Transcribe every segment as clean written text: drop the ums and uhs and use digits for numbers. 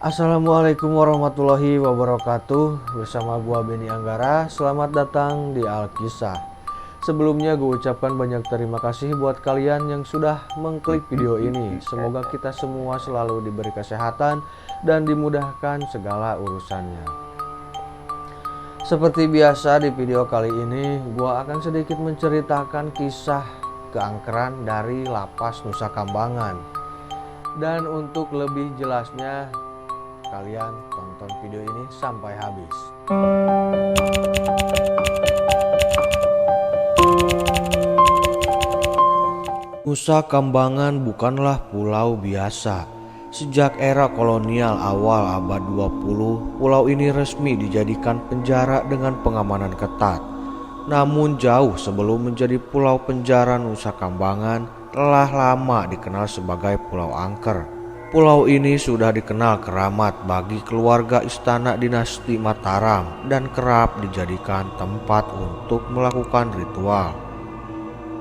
Assalamualaikum warahmatullahi wabarakatuh. Bersama gua Beni Anggara. Selamat datang di Alkisah. Sebelumnya gue ucapkan banyak terima kasih buat kalian yang sudah mengklik video ini. Semoga kita semua selalu diberi kesehatan dan dimudahkan segala urusannya. Seperti biasa di video kali ini, gua akan sedikit menceritakan kisah keangkeran dari Lapas Nusa Kambangan. Dan untuk lebih jelasnya, kalian tonton video ini sampai habis. Nusa Kambangan bukanlah pulau biasa. Sejak era kolonial awal abad 20, pulau ini resmi dijadikan penjara dengan pengamanan ketat. Namun jauh sebelum menjadi pulau penjara, Nusa Kambangan telah lama dikenal sebagai Pulau Angker. Pulau ini sudah dikenal keramat bagi keluarga istana dinasti Mataram dan kerap dijadikan tempat untuk melakukan ritual.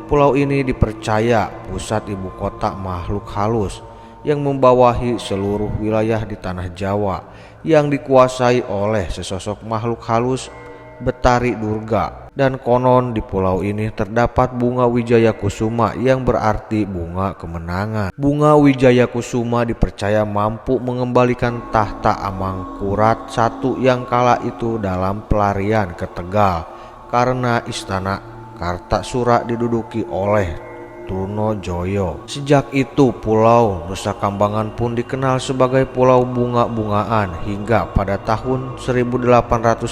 Pulau ini dipercaya pusat ibu kota makhluk halus yang membawahi seluruh wilayah di tanah Jawa yang dikuasai oleh sesosok makhluk halus Betari Durga. Dan konon di pulau ini terdapat bunga Wijaya Kusuma yang berarti bunga kemenangan. Bunga Wijaya Kusuma dipercaya mampu mengembalikan tahta Amangkurat I yang kala itu dalam pelarian ke Tegal karena istana Kartasura diduduki oleh Trunojoyo. Sejak itu Pulau Nusa Kambangan pun dikenal sebagai pulau bunga-bungaan hingga pada tahun 1836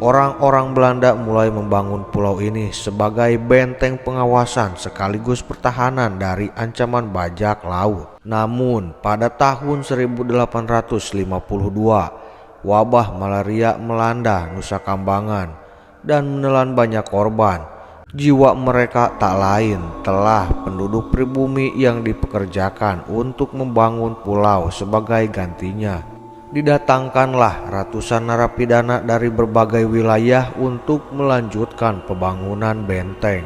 orang-orang Belanda mulai membangun pulau ini sebagai benteng pengawasan sekaligus pertahanan dari ancaman bajak laut. Namun pada tahun 1852 wabah malaria melanda Nusa Kambangan dan menelan banyak korban. Jiwa mereka tak lain telah penduduk pribumi yang dipekerjakan untuk membangun pulau sebagai gantinya. Didatangkanlah ratusan narapidana dari berbagai wilayah untuk melanjutkan pembangunan benteng.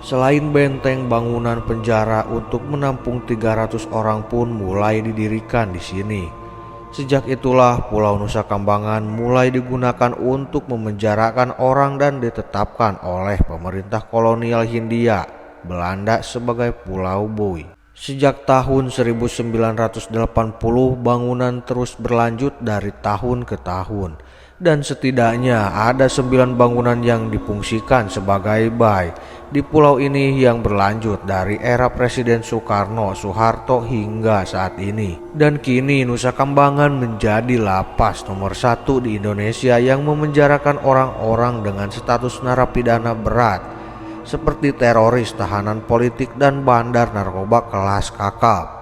Selain benteng, bangunan penjara untuk menampung 300 orang pun mulai didirikan di sini. Sejak itulah Pulau Nusa Kambangan mulai digunakan untuk memenjarakan orang dan ditetapkan oleh pemerintah kolonial Hindia Belanda sebagai Pulau Bui. Sejak tahun 1980 bangunan terus berlanjut dari tahun ke tahun dan setidaknya ada 9 bangunan yang difungsikan sebagai bay di pulau ini yang berlanjut dari era Presiden Soekarno, Soeharto hingga saat ini. Dan kini Nusa Kambangan menjadi lapas nomor 1 di Indonesia yang memenjarakan orang-orang dengan status narapidana berat seperti teroris, tahanan politik, dan bandar narkoba kelas kakap.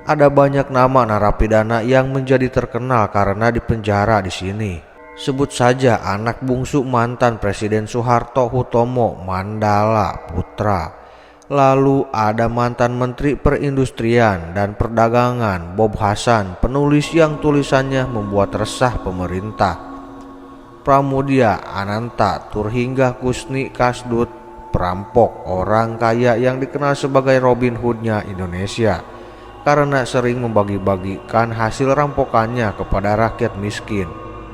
Ada banyak nama narapidana yang menjadi terkenal karena dipenjara di sini. Sebut saja anak bungsu mantan Presiden Soeharto, Hutomo Mandala Putra. Lalu ada mantan Menteri Perindustrian dan Perdagangan Bob Hasan, penulis yang tulisannya membuat resah pemerintah. Pramudia Ananta Turhingga Kusni Kasdut, perampok orang kaya yang dikenal sebagai Robin Hood-nya Indonesia karena sering membagi-bagikan hasil rampokannya kepada rakyat miskin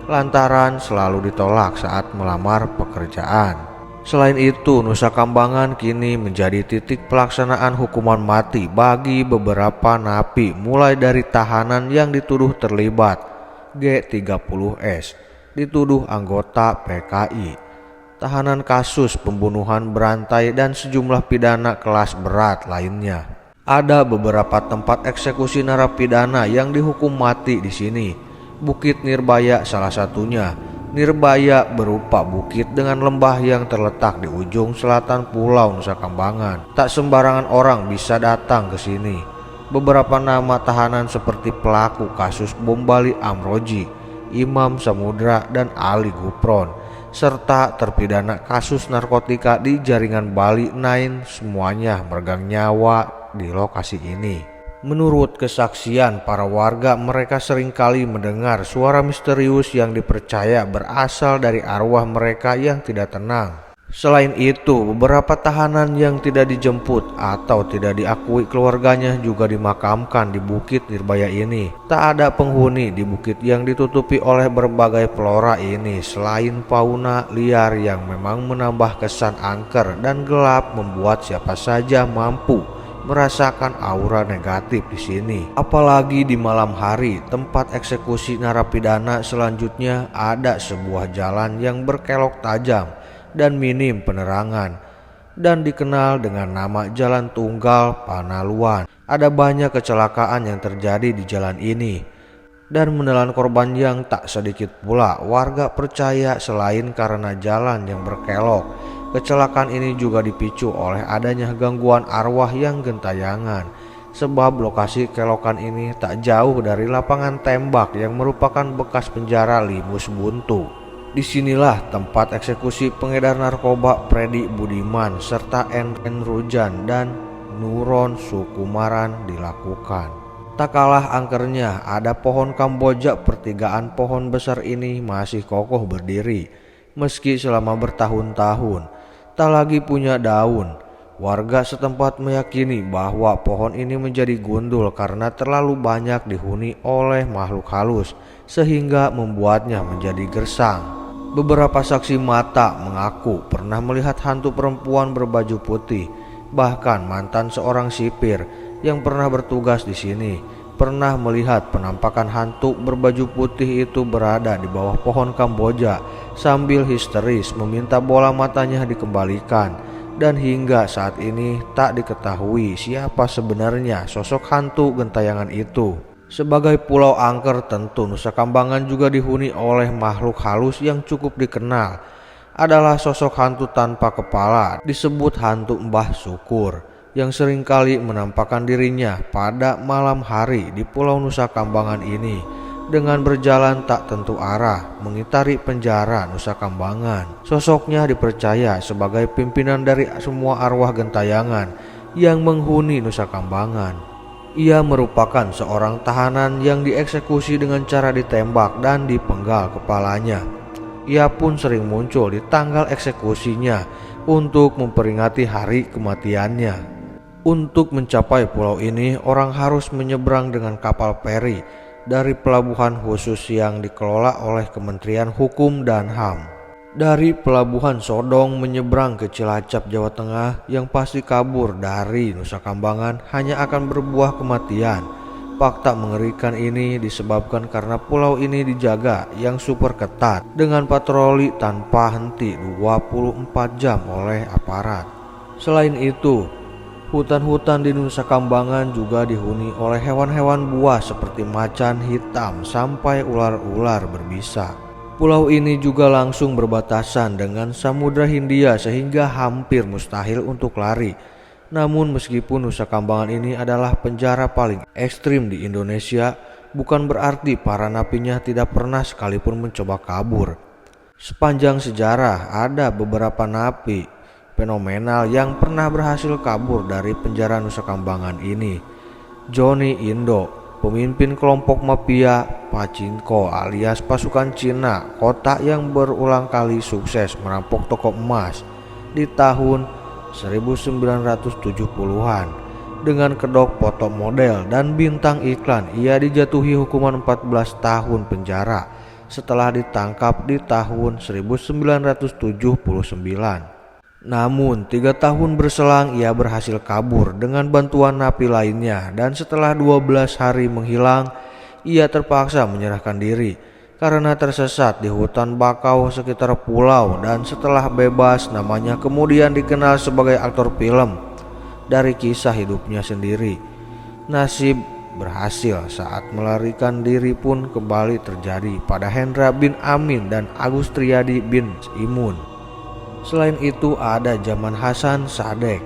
lantaran selalu ditolak saat melamar pekerjaan. Selain itu, Nusa Kambangan kini menjadi titik pelaksanaan hukuman mati bagi beberapa napi mulai dari tahanan yang dituduh terlibat G30S, dituduh anggota PKI, tahanan kasus pembunuhan berantai dan sejumlah pidana kelas berat lainnya. Ada beberapa tempat eksekusi narapidana yang dihukum mati di sini. Bukit Nirbaya salah satunya. Nirbaya berupa bukit dengan lembah yang terletak di ujung selatan Pulau Nusa Kambangan. Tak sembarangan orang bisa datang ke sini. Beberapa nama tahanan seperti pelaku kasus bom Bali Amroji, Imam Samudra, dan Ali Gupron, serta terpidana kasus narkotika di jaringan Bali 9 semuanya meregang nyawa di lokasi ini. Menurut kesaksian para warga, mereka seringkali mendengar suara misterius yang dipercaya berasal dari arwah mereka yang tidak tenang. Selain itu, beberapa tahanan yang tidak dijemput atau tidak diakui keluarganya juga dimakamkan di Bukit Nirbaya ini. Tak ada penghuni di bukit yang ditutupi oleh berbagai flora ini selain fauna liar yang memang menambah kesan angker dan gelap, membuat siapa saja mampu merasakan aura negatif di sini. Apalagi di malam hari, tempat eksekusi narapidana selanjutnya ada sebuah jalan yang berkelok tajam dan minim penerangan dan dikenal dengan nama Jalan Tunggal Panaluan. Ada banyak kecelakaan yang terjadi di jalan ini dan menelan korban yang tak sedikit pula. Warga percaya selain karena jalan yang berkelok, kecelakaan ini juga dipicu oleh adanya gangguan arwah yang gentayangan, sebab lokasi kelokan ini tak jauh dari lapangan tembak yang merupakan bekas penjara Limus Buntu. Disinilah tempat eksekusi pengedar narkoba Freddy Budiman serta Enren Rujan dan Nuron Sukumaran dilakukan. Tak kalah angkernya, ada pohon Kamboja. Pertigaan pohon besar ini masih kokoh berdiri meski selama bertahun-tahun tak lagi punya daun. Warga setempat meyakini bahwa pohon ini menjadi gundul karena terlalu banyak dihuni oleh makhluk halus sehingga membuatnya menjadi gersang. Beberapa saksi mata mengaku pernah melihat hantu perempuan berbaju putih. Bahkan mantan seorang sipir yang pernah bertugas di sini pernah melihat penampakan hantu berbaju putih itu berada di bawah pohon Kamboja sambil histeris meminta bola matanya dikembalikan. Dan hingga saat ini tak diketahui siapa sebenarnya sosok hantu gentayangan itu. Sebagai pulau angker, tentu Nusa Kambangan juga dihuni oleh makhluk halus yang cukup dikenal. Adalah sosok hantu tanpa kepala, disebut hantu Mbah Syukur, yang seringkali menampakkan dirinya pada malam hari di Pulau Nusa Kambangan ini dengan berjalan tak tentu arah mengitari penjara Nusa Kambangan. Sosoknya dipercaya sebagai pimpinan dari semua arwah gentayangan yang menghuni Nusa Kambangan. Ia merupakan seorang tahanan yang dieksekusi dengan cara ditembak dan dipenggal kepalanya. Ia pun sering muncul di tanggal eksekusinya untuk memperingati hari kematiannya. Untuk mencapai pulau ini, orang harus menyeberang dengan kapal feri dari pelabuhan khusus yang dikelola oleh Kementerian Hukum dan HAM. Dari pelabuhan Sodong menyeberang ke Cilacap, Jawa Tengah, yang pasti kabur dari Nusa Kambangan hanya akan berbuah kematian. Fakta mengerikan ini disebabkan karena pulau ini dijaga yang super ketat dengan patroli tanpa henti 24 jam oleh aparat. Selain itu, hutan-hutan di Nusa Kambangan juga dihuni oleh hewan-hewan buas seperti macan hitam sampai ular-ular berbisa. Pulau ini juga langsung berbatasan dengan Samudra Hindia sehingga hampir mustahil untuk lari. Namun meskipun Nusa Kambangan ini adalah penjara paling ekstrim di Indonesia, bukan berarti para napinya tidak pernah sekalipun mencoba kabur. Sepanjang sejarah ada beberapa napi fenomenal yang pernah berhasil kabur dari penjara Nusa Kambangan ini. Johnny Indo, pemimpin kelompok mafia Pachinko alias pasukan Cina, kota yang berulang kali sukses merampok toko emas di tahun 1970-an dengan kedok foto model dan bintang iklan. Ia dijatuhi hukuman 14 tahun penjara setelah ditangkap di tahun 1979. Namun 3 tahun berselang ia berhasil kabur dengan bantuan napi lainnya, dan setelah 12 hari menghilang ia terpaksa menyerahkan diri karena tersesat di hutan bakau sekitar pulau, dan setelah bebas namanya kemudian dikenal sebagai aktor film dari kisah hidupnya sendiri. Nasib berhasil saat melarikan diri pun kembali terjadi pada Hendra bin Amin dan Agus Triadi bin Imun. Selain itu ada Zaman Hasan Sadek,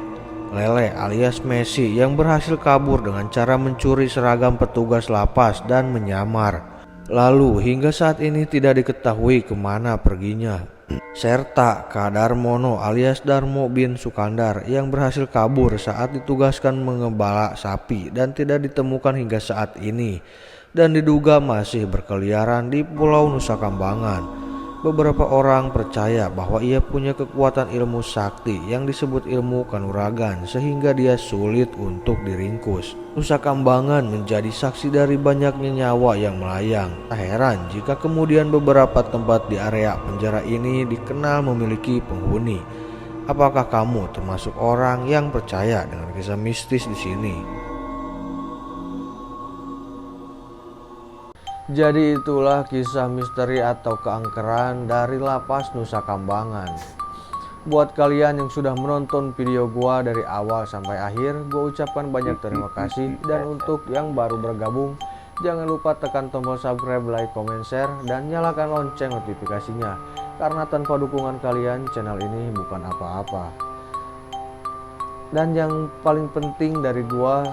Lele alias Messi, yang berhasil kabur dengan cara mencuri seragam petugas lapas dan menyamar. Lalu hingga saat ini tidak diketahui kemana perginya. Serta Kadarmono alias Darmo bin Sukandar yang berhasil kabur saat ditugaskan mengembala sapi dan tidak ditemukan hingga saat ini, dan diduga masih berkeliaran di Pulau Nusa Kambangan. Beberapa orang percaya bahwa ia punya kekuatan ilmu sakti yang disebut ilmu kanuragan sehingga dia sulit untuk diringkus. Nusa Kambangan menjadi saksi dari banyaknya nyawa yang melayang. Tak heran jika kemudian beberapa tempat di area penjara ini dikenal memiliki penghuni. Apakah kamu termasuk orang yang percaya dengan kisah mistis di sini? Jadi itulah kisah misteri atau keangkeran dari lapas Nusa Kambangan. Buat kalian yang sudah menonton video gua dari awal sampai akhir, gua ucapkan banyak terima kasih. Dan untuk yang baru bergabung, jangan lupa tekan tombol subscribe, like, comment, share, dan nyalakan lonceng notifikasinya. Karena tanpa dukungan kalian, channel ini bukan apa-apa. Dan yang paling penting dari gua,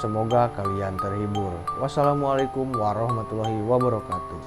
semoga kalian terhibur. Wassalamualaikum warahmatullahi wabarakatuh.